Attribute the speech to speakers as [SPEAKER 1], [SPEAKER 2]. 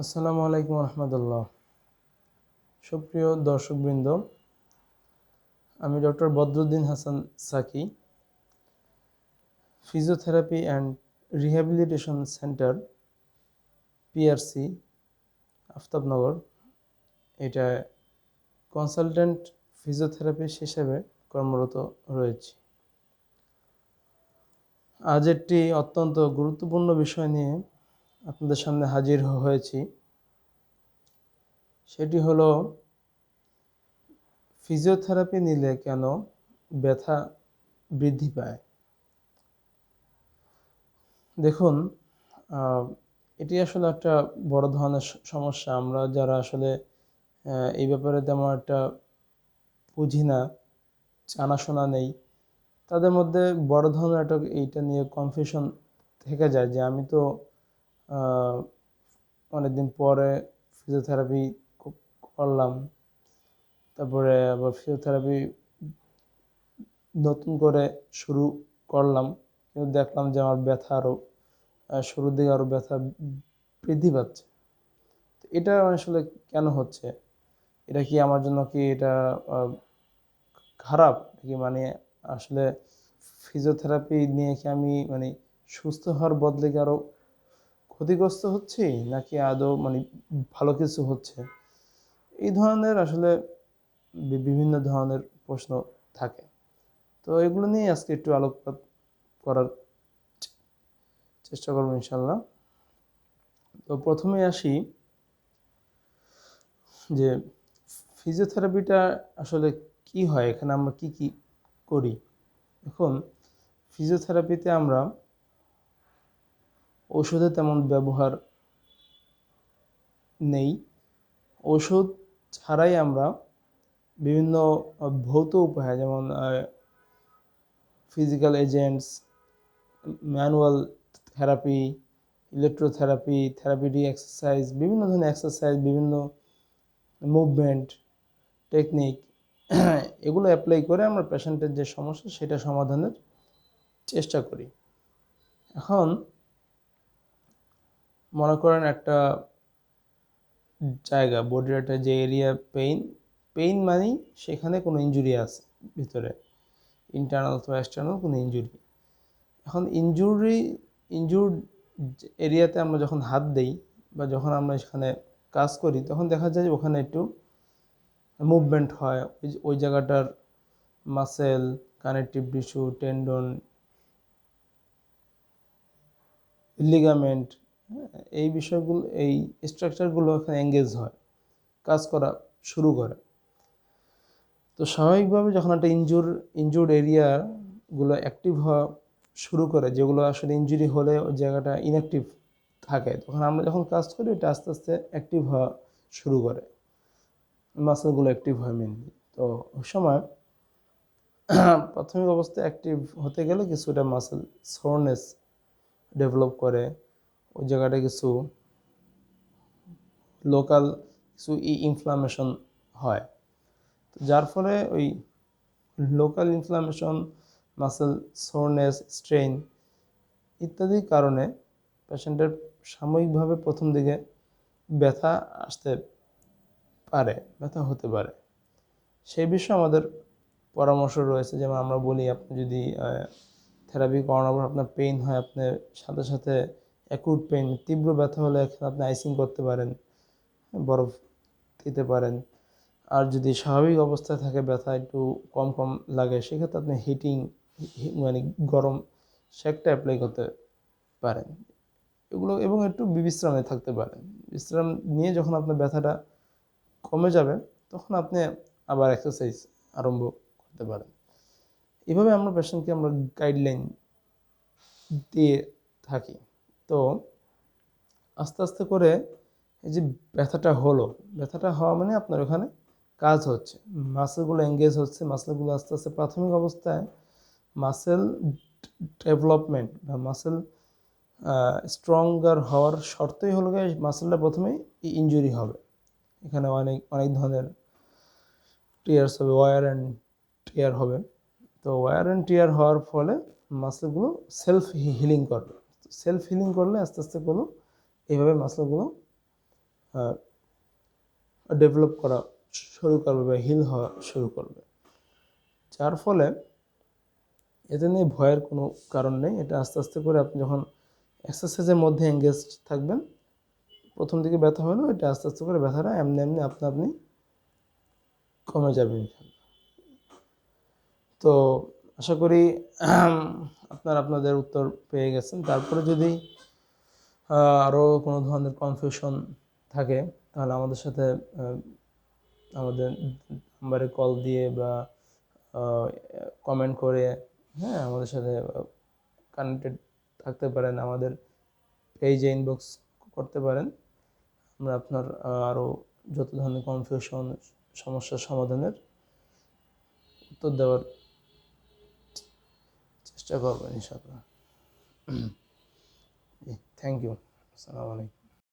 [SPEAKER 1] আসসালামু আলাইকুম রহমতুল্লাহ। সুপ্রিয় দর্শকবৃন্দ, আমি doctor Badruddin Hasan Saki, physiotherapy and rehabilitation centre PRC Aftabnagar, এটা কনসালটেন্ট ফিজিওথেরাপিস্ট হিসেবে কর্মরত রয়েছি। আজ একটি অত্যন্ত গুরুত্বপূর্ণ বিষয় নিয়ে আপনাদের সামনে হাজির হয়েছি। সেটি হলো ফিজিওথেরাপি নিলে কেন ব্যথা বৃদ্ধি পায়। দেখুন, এটি আসলে একটা বড় ধরনের সমস্যা। আমরা যারা আসলে এই ব্যাপারে তেমন একটা বুঝি না, জানাশোনা নেই, তাদের মধ্যে বড় ধরনের একটা এইটা নিয়ে কনফিউশন থেকে যায় যে আমি তো অনেকদিন পরে ফিজিওথেরাপি করলাম, তারপরে আবার ফিজিওথেরাপি নতুন করে শুরু করলাম, কিন্তু দেখলাম যে আমার ব্যথা আরও শুরুর দিকে আরও ব্যথা বৃদ্ধি পাচ্ছে। এটা আসলে কেন হচ্ছে? এটা কি আমার জন্য কি এটা খারাপ কি? মানে আসলে ফিজিওথেরাপি নিয়ে কি আমি সুস্থ হওয়ার বদলে কি আরও ক্ষতিগ্রস্ত হচ্ছি, নাকি আদৌ ভালো কিছু হচ্ছে? এই ধরনের আসলে বিভিন্ন ধরনের প্রশ্ন থাকে। তো এগুলো নিয়ে আজকে একটু আলোকপাত করার চেষ্টা করবো ইনশাল্লাহ। তো প্রথমে আসি যে ফিজিওথেরাপিটা আসলে কি হয়, এখানে আমরা কি কি করি। এখন ফিজিওথেরাপিতে আমরা ওষুধে তেমন ব্যবহার নেই। ওষুধ ছাড়াই আমরা বিভিন্ন ভৌত উপায়ে, যেমন physical agents, manual therapy, electrotherapy, therapeutic exercise, বিভিন্ন ধরনের এক্সারসাইজ, বিভিন্ন মুভমেন্ট টেকনিক, এগুলো অ্যাপ্লাই করে আমরা পেশেন্টের যে সমস্যা সেটা সমাধানের চেষ্টা করি। এখন মনে করেন একটা জায়গা, বডির একটা যে এরিয়া পেইন মানেই সেখানে কোনো ইনজুরি আছে ভিতরে, ইন্টারনাল অথবা এক্সটার্নাল কোনো ইনজুরি। এখন ইনজুর্ড এরিয়াতে আমরা যখন হাত দেই বা যখন আমরা সেখানে কাজ করি, তখন দেখা যায় যে ওখানে একটু মুভমেন্ট হয়। ওই জায়গাটার muscle, connective tissue, tendon, ligament, এই বিষয়গুলো, এই স্ট্রাকচারগুলো এখানে এঙ্গেজ হয়, কাজ করা শুরু করে। তো স্বাভাবিকভাবে যখন একটা ইনজুর্ড এরিয়াগুলো অ্যাক্টিভ হওয়া শুরু করে, যেগুলো আসলে ইনজুরি হলে ওই জায়গাটা ইনঅ্যাক্টিভ থাকে, তখন আমরা যখন কাজ করি এটা আস্তে আস্তে অ্যাক্টিভ হওয়া শুরু করে, মাসেলগুলো অ্যাক্টিভ হয় মেনলি। তো ওই সময় প্রাথমিক অবস্থায় অ্যাক্টিভ হতে গেলে কিছুটা মাসেল সোরনেস ডেভেলপ করে, ওই জায়গাটা কিছু লোকাল কিছু ইনফ্লামেশন হয়। তো যার ফলে ওই local inflammation, muscle soreness, strain ইত্যাদির কারণে পেশেন্টের সাময়িকভাবে প্রথম দিকে ব্যথা আসতে পারে, ব্যথা হতে পারে। সেই বিষয়ে আমাদের পরামর্শ রয়েছে। যেমন আমরা বলি, আপনি যদি থেরাপি করানোর পর আপনার পেইন হয়, আপনি সাথে সাথে অ্যাকুট পেইন, তীব্র ব্যথা হলে এখানে আপনি আইসিং করতে পারেন, বরফ দিতে পারেন। আর যদি স্বাভাবিক অবস্থায় থাকে, ব্যথা একটু কম কম লাগে, সেক্ষেত্রে আপনি হিটিং গরম সেকটা অ্যাপ্লাই করতে পারেন এগুলো, এবং একটু বিশ্রামে থাকতে পারেন। বিশ্রাম নিয়ে যখন আপনার ব্যথাটা কমে যাবে, তখন আপনি আবার এক্সারসাইজ আরম্ভ করতে পারেন। এভাবে আমরা পেশেন্টকে আমরা গাইডলাইন দিয়ে থাকি। তো আস্তে আস্তে করে এই যে ব্যথাটা হওয়া মানে আপনার ওখানে কাজ হচ্ছে, মাসেলগুলো এঙ্গেজ হচ্ছে, মাসেলগুলো আস্তে আস্তে প্রাথমিক অবস্থায় মাসেল ডেভেলপমেন্ট বা মাসেল স্ট্রঙ্গার হওয়ার শর্তই হলো গিয়ে মাসেলটা প্রথমেই ইনজুরি হবে। এখানে অনেক অনেক ধরনের টিয়ার্স হবে, ওয়ার অ্যান্ড টিয়ার হবে। তো ওয়ার অ্যান্ড টিয়ার হওয়ার ফলে মাসেলগুলো সেলফ হিলিং করবে। সেলফ হিলিং করলে আস্তে আস্তে এইভাবে মাসেলগুলো ডেভেলপ করা শুরু করবে বা হিল হওয়া শুরু করবে। যার ফলে এতে নিয়ে ভয়ের কোনো কারণ নেই। এটা আস্তে আস্তে করে আপনি যখন এক্সারসাইজের মধ্যে এঙ্গেজ থাকবেন, প্রথম দিকে ব্যথা হলেও এটা আস্তে আস্তে করে ব্যথাটা এমনি এমনি আপনা আপনি কমে যাবে ইনশাল্লাহ। তো আশা করি আপনাদের উত্তর পেয়ে গেছেন। তারপরে যদি আরও কোনো ধরনের কনফিউশন থাকে তাহলে আমাদের সাথে আমাদের নাম্বারে কল দিয়ে বা কমেন্ট করে, হ্যাঁ, আমাদের সাথে কানেক্টেড থাকতে পারেন, আমাদের পেজে ইনবক্স করতে পারেন। আমরা আপনার আরও যত ধরনের কনফিউশন, সমস্যার সমাধানের উত্তর দেওয়ার চেষ্টা করবেন ইনশাআল্লাহ। Thank you. আসসালামু আলাইকুম।